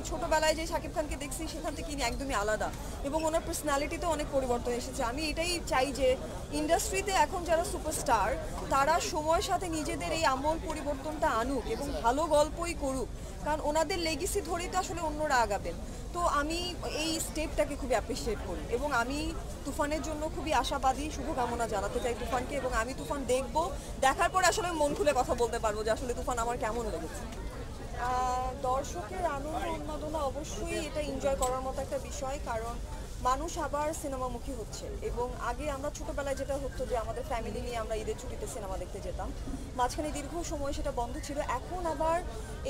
ছোটবেলায় যে শাকিব খানকে দেখছি সেখান থেকে ইনি একদমই আলাদা এবং ওনার পার্সোনালিটিতে অনেক পরিবর্তন এসেছে। আমি এটাই চাই যে ইন্ডাস্ট্রিতে এখন যারা সুপারস্টার তারা সময়ের সাথে নিজেদের এই আমূল পরিবর্তনটা আনুক এবং ভালো গল্পই করুক, কারণ ওনাদের লেগেসি ধরেই তো আসলে অন্যরা আগাবেন। তো আমি এই স্টেপটাকে খুবই অ্যাপ্রিসিয়েট করি এবং আমি তুফানের জন্য খুবই আশাবাদী, শুভকামনা জানাতে চাই তুফানকে, এবং আমি তুফান দেখব, দেখার পরে আসলে মন খুলে কথা বলতে পারবো যে আসলে তুফান আমার কেমন লেগেছে। দর্শকের আনন্দ উন্মাদনা অবশ্যই এটা এনজয় করার মতো একটা বিষয়, কারণ মানুষ আবার সিনেমামুখী হচ্ছে। এবং আগে আমরা ছোটোবেলায় যেটা হতো যে আমাদের ফ্যামিলি নিয়ে আমরা ঈদের ছুটিতে সিনেমা দেখতে যেতাম, মাঝখানে দীর্ঘ সময় সেটা বন্ধ ছিল। এখন আবার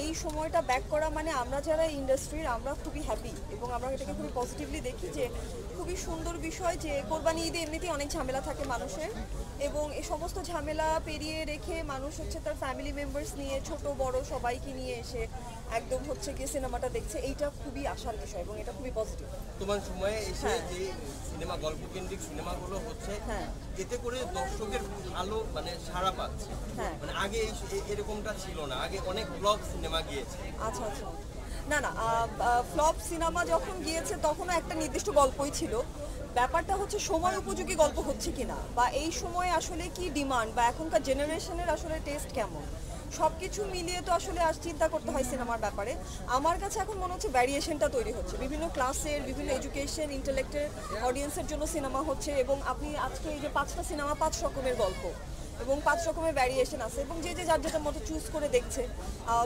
এই সময়টা ব্যাক করা মানে আমরা যারা ইন্ডাস্ট্রির আমরা খুবই হ্যাপি এবং আমরা এটাকে খুবই পজিটিভলি দেখি যে খুবই সুন্দর বিষয় যে কোরবানি ঈদে এমনিতেই অনেক ঝামেলা থাকে মানুষের, এবং এই সমস্ত ঝামেলা পেরিয়ে রেখে মানুষ হচ্ছে তার ফ্যামিলি মেম্বার্স নিয়ে ছোট বড় সবাইকে নিয়ে এসে একদম হচ্ছে গিয়ে সিনেমাটা দেখছে। এইটা খুবই আশার বিষয় এবং এটা খুবই পজিটিভ। তোমার সময়ে এসে যে সিনেমা গল্পকেন্দ্রিক সিনেমাগুলো হচ্ছে, এতে করে দর্শকের ভালো মানে সাড়া পাচ্ছে। মানে আগে এরকমটা ছিল না, আগে অনেক ব্লগ সিনেমা গিয়েছে। আচ্ছা আচ্ছা, না না, ফ্লপ সিনেমা যখন গিয়েছে তখনও একটা নির্দিষ্ট গল্পই ছিল। ব্যাপারটা হচ্ছে সময় উপযোগী গল্প হচ্ছে কিনা, বা এই সময়ে আসলে কি ডিমান্ড, বা এখনকার জেনারেশনের আসলে টেস্ট কেমন, সব কিছু মিলিয়ে তো আসলে আজ চিন্তা করতে হয় সিনেমার ব্যাপারে। আমার কাছে এখন মনে হচ্ছে ভ্যারিয়েশনটা তৈরি হচ্ছে, বিভিন্ন ক্লাসের, বিভিন্ন এডুকেশন, ইন্টেলেক্টের অডিয়েন্সের জন্য সিনেমা হচ্ছে, এবং আপনি আজকে এই যে 5টা সিনেমা 5 রকমের গল্প এবং 5 রকমের ভ্যারিয়েশন আছে, এবং যে যে যার যেটার মতো চুজ করে দেখছে।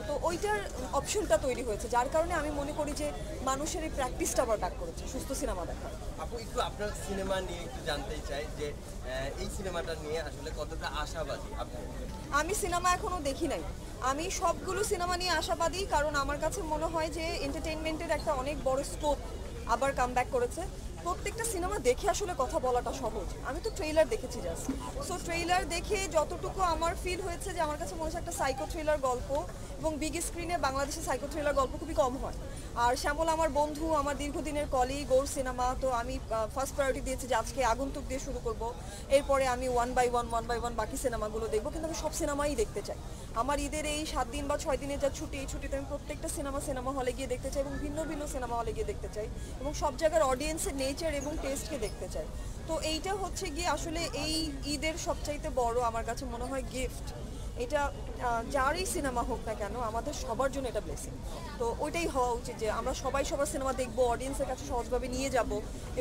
তো ওইটার অপশনটা তৈরি হয়েছে, যার কারণে আমি মনে করি যে মানুষের এই প্র্যাকটিসটা আবার ব্যাক করেছে সুস্থ সিনেমা দেখার। আপু একটু আপনার সিনেমা নিয়ে একটু জানতেই চাই যে এই সিনেমাটা নিয়ে আসলে কতটা আশাবাদী আপনি? আমি সিনেমা এখনো দেখি নাই, আমি সবগুলো সিনেমা নিয়ে আশাবাদী, কারণ আমার কাছে মনে হয় যে এন্টারটেইনমেন্টের একটা অনেক বড় স্কোপ আবার কাম ব্যাক করেছে। প্রত্যেকটা সিনেমা দেখে আসলে কথা বলাটা সহজ। আমি তো ট্রেইলার দেখেছি জাস্ট, সো ট্রেইলার দেখে যতটুকু আমার ফিল হয়েছে যে আমার কাছে মনে হচ্ছে একটা সাইকো থ্রিলার গল্প, এবং বিগ স্ক্রিনে বাংলাদেশে সাইকো থ্রিলার গল্প খুবই কম হয়। আর শ্যামল আমার বন্ধু, আমার দীর্ঘদিনের কলিগ, ওর সিনেমা, তো আমি ফার্স্ট প্রায়োরিটি দিয়েছি যে আজকে আগন্তুক দিয়ে শুরু করব, এরপরে আমি ওয়ান বাই ওয়ান বাকি সিনেমাগুলো দেখবো, কিন্তু আমি সব সিনেমাই দেখতে চাই। আমার ঈদের এই 7 দিন বা 6 দিনের যা ছুটি, এই ছুটিতে আমি প্রত্যেকটা সিনেমা হলে গিয়ে দেখতে চাই, এবং ভিন্ন ভিন্ন সিনেমা হলে গিয়ে দেখতে চাই, এবং সব জায়গার অডিয়েন্সের নেচার এবং টেস্টকে দেখতে চাই। তো এইটা হচ্ছে গিয়ে আসলে এই ঈদের সবচাইতে বড় আমার কাছে মনে হয় গিফট। এটা যারই সিনেমা হোক না কেন, আমাদের সবার জন্য এটা ব্লেসিং। তো ওইটাই হওয়া উচিত যে আমরা সবাই সবার সিনেমা দেখবো, অডিয়েন্সের কাছে সহজভাবে নিয়ে যাব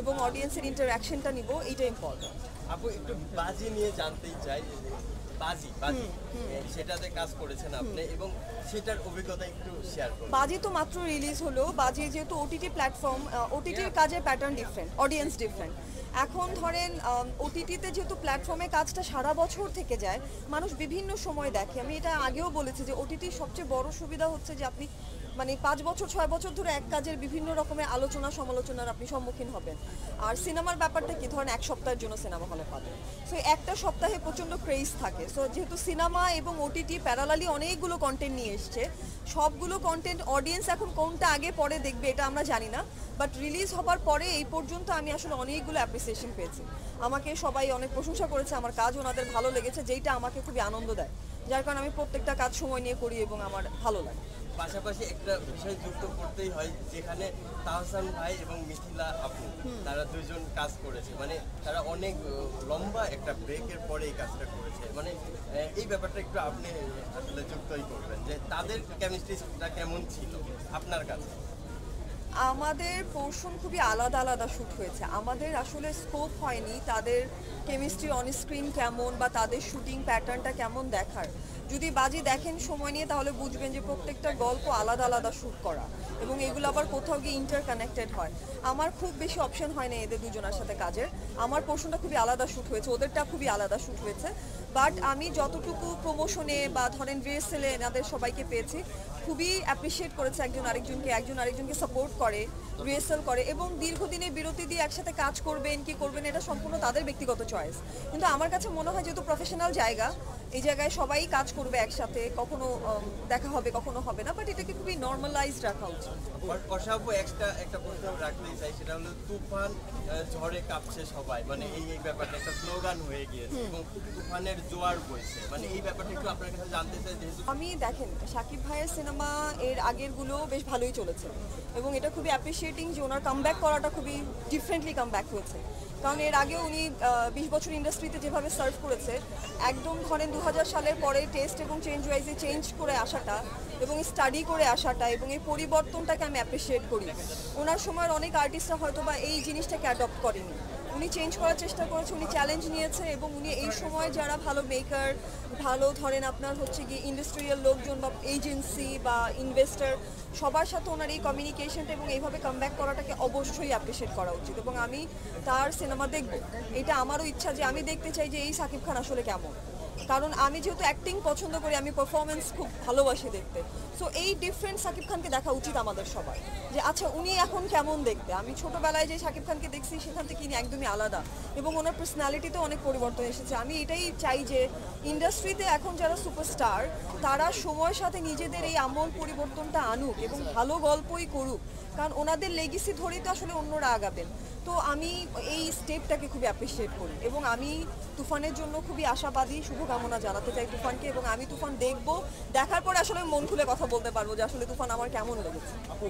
এবং অডিয়েন্সের ইন্টারঅ্যাকশনটা নিব, এইটা ইম্পর্টেন্ট। আপু একটু বাজি নিয়ে জানতেই চাই, বাজি বাজি সেটাতে কাজ করেছেন আপনি এবং সেটার অভিজ্ঞতা একটু শেয়ার করুন। বাজি তো মাত্র রিলিজ হলো, বাজি যেহেতু ওটিটি প্ল্যাটফর্ম, ওটিটির কাজের প্যাটার্ন ডিফারেন্ট, অডিয়েন্স ডিফারেন্ট। এখন ধরেন ওটিটিতে যেহেতু প্ল্যাটফর্মে কাজটা সারা বছর থেকে যায়, মানুষ বিভিন্ন সময় দেখে। আমি এটা আগেও বলেছি যে ওটিটির সবচেয়ে বড় সুবিধা হচ্ছে যে আপনি মানে 5 বছর 6 বছর ধরে এক কাজের বিভিন্ন রকমের আলোচনা সমালোচনার আপনি সম্মুখীন হবেন। আর সিনেমার ব্যাপারটা কি, ধরেন 1 সপ্তাহের জন্য সিনেমা হলে পাবেন, সো একটা সপ্তাহে প্রচণ্ড ক্রেজ থাকে। সো যেহেতু সিনেমা এবং ওটিটি প্যারালালি অনেকগুলো কন্টেন্ট নিয়ে এসছে, সবগুলো কন্টেন্ট অডিয়েন্স এখন কোনটা আগে পরে দেখবে এটা আমরা জানি না, বাট রিলিজ হবার পরে এই পর্যন্ত আমি আসলে অনেকগুলো অ্যাপ্রিসিয়েশন পেয়েছি। আমাকে সবাই অনেক প্রশংসা করেছে, আমার কাজ ওনাদের ভালো লেগেছে, যেইটা আমাকে খুবই আনন্দ দেয়, যার কারণে আমি প্রত্যেকটা কাজ সময় নিয়ে করি এবং আমার ভালো লাগে। পাশাপাশি একটা বিষয় যুক্ত করতেই হয়, যেখানে তাহসান ভাই এবং মিথিলা আপু তারা দুজন কাজ করেছে, মানে তারা অনেক লম্বা একটা ব্রেকের পরে এই কাজটা করেছে। মানে এই ব্যাপারটা একটু আপনি আসলে যুক্তই করবেন যে তাদের কেমিস্ট্রিটা কেমন ছিল আপনার কাছে? আমাদের পোর্শন খুবই আলাদা আলাদা শ্যুট হয়েছে, আমাদের আসলে স্কোপ হয়নি তাদের কেমিস্ট্রি অন স্ক্রিন কেমন বা তাদের শুটিং প্যাটার্নটা কেমন দেখার। যদি বাজি দেখেন সময় নিয়ে তাহলে বুঝবেন যে প্রত্যেকটা গল্প আলাদা আলাদা শ্যুট করা, এবং এগুলো আবার কোথাও গিয়ে ইন্টারকানেক্টেড হয়। আমার খুব বেশি অপশন হয় না এদের দুজনের সাথে কাজের, আমার পোর্শনটা খুবই আলাদা শ্যুট হয়েছে, ওদেরটা খুবই আলাদা শ্যুট হয়েছে। বাট আমি যতটুকু প্রমোশনে বা ধরেন রিহার্সেলে এনাদের সবাইকে পেয়েছি, খুবই অ্যাপ্রিসিয়েট করেছে একজন আরেকজনকে সাপোর্ট করে, রিহার্সাল করে, এবং দীর্ঘদিনের বিরতি দিয়ে একসাথে কাজ করবেন কি করবেন এটা সম্পূর্ণ তাদের ব্যক্তিগত চয়েস। কিন্তু আমার কাছে মনে হয় যেহেতু প্রফেশনাল জায়গা, এই জায়গায় সবাই কাজ করবে একসাথে, কখনো দেখা হবে কখনো হবে না, বাট এটাকে খুবই নর্মালাইজড রাখা উচিত। অসাব্য একটা প্রশ্ন রাখতেই চাই, সেটা হলো তুফান ঝড়ে কাঁপছে সবাই, মানে এই ব্যাপারটা একটা স্লোগান হয়ে গিয়েছে এবং তুফানের জোয়ার বইছে, মানে এই ব্যাপারটা একটু আপনার কাছে জানতে চাই। যেহেতু আমি দেখেন শাকিব ভাইয়ের সিনেমা সিনেমা এর আগেরগুলো বেশ ভালোই চলেছে এবং এটা খুবই অ্যাপ্রিসিয়েটিং যে ওনার কামব্যাক করাটা খুবই ডিফারেন্টলি কামব্যাক হয়েছে। কারণ এর আগে উনি 20 বছর ইন্ডাস্ট্রিতে যেভাবে সার্ভ করেছে, একদম ধরেন 2000 সালের পরে টেস্ট এবং চেঞ্জ ওয়াইজে চেঞ্জ করে আসাটা এবং স্টাডি করে আসাটা এবং এই পরিবর্তনটাকে আমি অ্যাপ্রিসিয়েট করি। ওনার সময়ের অনেক আর্টিস্টরা হয়তো বা এই জিনিসটাকে অ্যাডপ্ট করেনি, উনি চেঞ্জ করার চেষ্টা করেছে, উনি চ্যালেঞ্জ নিয়েছে এবং উনি এই সময় যারা ভালো মেকার, ভালো ধরেন আপনার হচ্ছে গিয়ে ইন্ডাস্ট্রিয়াল লোকজন বা এজেন্সি বা ইনভেস্টর, সবার সাথে ওনার এই কমিউনিকেশনটা এবং এইভাবে কামব্যাক করাটাকে অবশ্যই অ্যাপ্রিসিয়েট করা উচিত এবং আমি তার সিনেমা দেখব। এটা আমারও ইচ্ছা যে আমি দেখতে চাই যে এই শাকিব খান আসলে কেমন, কারণ আমি যেহেতু অ্যাক্টিং পছন্দ করি, আমি পারফরমেন্স খুব ভালোবাসি দেখতে। সো এই ডিফারেন্ট শাকিব খানকে দেখা উচিত আমাদের সবার, যে আচ্ছা উনি এখন কেমন দেখতে। আমি ছোটবেলায় যে শাকিব খানকে দেখছি সেখান থেকে ইনি একদমই আলাদা এবং ওনার পার্সোনালিটিতেও অনেক পরিবর্তন এসেছে। আমি এটাই চাই যে ইন্ডাস্ট্রিতে এখন যারা সুপারস্টার তারা সময়ের সাথে নিজেদের এই আমূল পরিবর্তনটা আনুক এবং ভালো গল্পই করুক, কারণ ওনাদের লেগেসি ধরেই তো আসলে অন্যরা আগাবেন। তো আমি এই স্টেপটাকে খুবই অ্যাপ্রিসিয়েট করি এবং আমি তুফানের জন্য খুবই আশাবাদী, শুভকামনা জানাতে চাই তুফানকে এবং আমি তুফান দেখবো, দেখার পরে আসলে মন খুলে কথা বলতে পারবো যে আসলে তুফান আমার কেমন লেগেছে। আপু,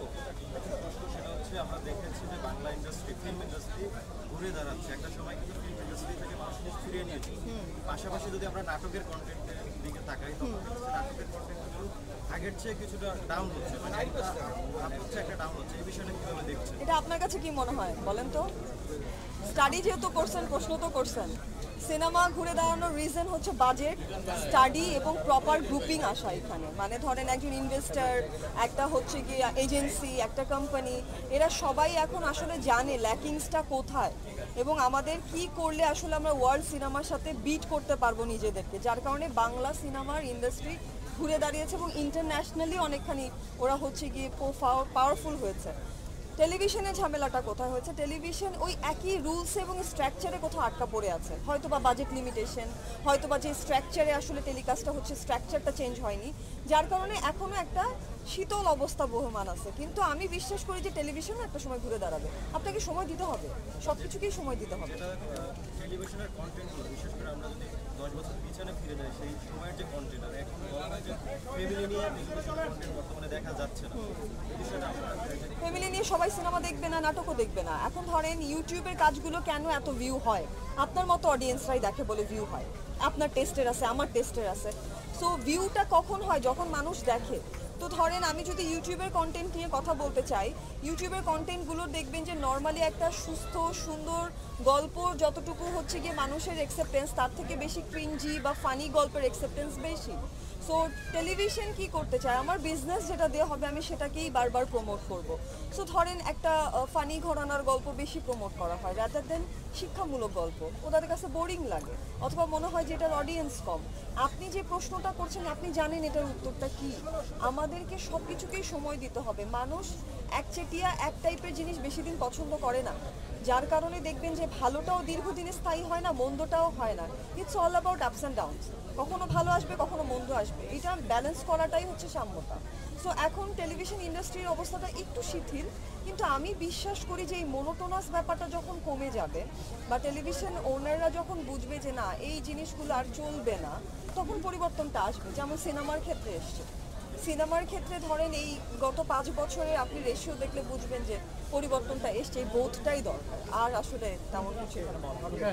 একটা প্রশ্ন, সেটা হচ্ছে আমরা দেখেছি যে বাংলা ইন্ডাস্ট্রি, ফিল্ম ইন্ডাস্ট্রি ঘুরে দাঁড়াচ্ছে। একটা সময় কিন্তু ফিল্ম ইন্ডাস্ট্রি থেকে মানুষ মুখ ফিরিয়ে নিয়েছিল। পাশাপাশি যদি আমরা নাটকের কন্টেন্টের দিকে তাকাই, তখন হচ্ছে নাটকের কন্টেন্টগুলো আগের চেয়ে কিছুটা ডাউন হচ্ছে, মানে একটা আপ হচ্ছে, একটা ডাউন হচ্ছে। এই বিষয়টা কিভাবে দেখছেন? এটা আপনার কাছে কি মনে হয় বলেন তো? স্টাডি যেহেতু করছেন, প্রশ্ন তো করছেন। সিনেমা ঘুরে দাঁড়ানোর রিজন হচ্ছে বাজেট, স্টাডি এবং প্রপার গ্রুপিং আসা এখানে। মানে ধরেন একজন ইনভেস্টার, একটা হচ্ছে গিয়ে এজেন্সি, একটা কোম্পানি, এরা সবাই এখন আসলে জানে ল্যাকিংসটা কোথায় এবং আমাদের কি করলে আসলে আমরা ওয়ার্ল্ড সিনেমার সাথে বিট করতে পারবো নিজেদেরকে, যার কারণে বাংলা সিনেমার ইন্ডাস্ট্রি ঘুরে দাঁড়িয়েছে এবং ইন্টারন্যাশনালি অনেকখানি ওরা হচ্ছে গিয়ে পাওয়ারফুল হয়েছে। টেলিভিশনের ঝামেলাটা কোথায় হয়েছে? টেলিভিশন ওই একই রুলস এবং স্ট্রাকচারে কোথাও আটকা পড়ে আছে, হয়তো বা বাজেট লিমিটেশন, হয়তো বা যে স্ট্রাকচারে আসলে টেলিকাস্টটা হচ্ছে স্ট্রাকচারটা চেঞ্জ হয়নি, যার কারণে এখনও একটা শীতল অবস্থা বহমান আছে। কিন্তু আমি বিশ্বাস করি যে টেলিভিশনও একটা সময় ঘুরে দাঁড়াবে। আপনাকে সময় দিতে হবে, সব কিছুকেই সময় দিতে হবে। যেটা টেলিভিশনের কন্টেন্টগুলো, বিশেষ করে আমরা যদি 10 বছর পিছনে ফিরে যাই, সেই সময়ের যে কন্টেন্ট, আর এখন বলা হয় যে ফ্যামিলি নিয়ে টেলিভিশন কন্টেন্ট বর্তমানে দেখা যাচ্ছে না। এই বিষয়টা আপনারা ফ্যামিলি নিয়ে সবাই সিনেমা দেখবে না, নাটকও দেখবে না। এখন ধরেন ইউটিউবের কাজগুলো কেন এত ভিউ হয়? আপনার মতো অডিয়েন্সরাই দেখে বলে ভিউ হয়। আপনার টেস্টের আছে, আমার টেস্টের আছে। সো ভিউটা কখন হয়? যখন মানুষ দেখে। তো ধরেন আমি যদি ইউটিউবের কন্টেন্ট নিয়ে কথা বলতে চাই, ইউটিউবের কন্টেন্টগুলো দেখবেন যে নর্মালি একটা সুস্থ সুন্দর গল্প যতটুকু হচ্ছে গিয়ে মানুষের অ্যাকসেপ্টেন্স, তার থেকে বেশি ক্রিঞ্জি বা ফানি গল্পের অ্যাকসেপ্টেন্স বেশি। সো টেলিভিশন কি করতে চায়? আমার বিজনেস যেটা দেওয়া হবে আমি সেটাকেই বারবার প্রমোট করব। সো ধরেন একটা ফানি ঘরানার গল্প বেশি প্রমোট করা হয় রাদার দেন শিক্ষামূলক গল্প, ওদের কাছে বোরিং লাগে অথবা মনে হয় যে এটার অডিয়েন্স কম। আপনি যে প্রশ্নটা করছেন আপনি জানেন এটার উত্তরটা কি। আমাদেরকে সব কিছুকেই সময় দিতে হবে। মানুষ একচেটিয়া এক টাইপের জিনিস বেশি দিন পছন্দ করে না, যার কারণে দেখবেন যে ভালোটাও দীর্ঘদিনে স্থায়ী হয় না, মন্দটাও হয় না। It's all about ups and downs. কখনো ভালো আসবে, কখনো মন্দ আসবে, এটা ব্যালেন্স করাটাই হচ্ছে সাম্যতা। সো এখন টেলিভিশন ইন্ডাস্ট্রির অবস্থাটা একটু শিথিল, কিন্তু আমি বিশ্বাস করি যে এই মোনোটোনাস ব্যাপারটা যখন কমে যাবে বা টেলিভিশন ওনাররা যখন বুঝবে যে না এই জিনিসগুলো আর চলবে না, তখন পরিবর্তনটা আসবে। যেমন সিনেমার ক্ষেত্রে এসছে। সিনেমার ক্ষেত্রে ধরেন এই গত 5 বছরে আপনি রেশিও দেখলে বুঝবেন যে পরিবর্তনটা এসছে, এই বোধটাই দরকার, আর আসলে তেমন কিছু এখানে বলা হবে না।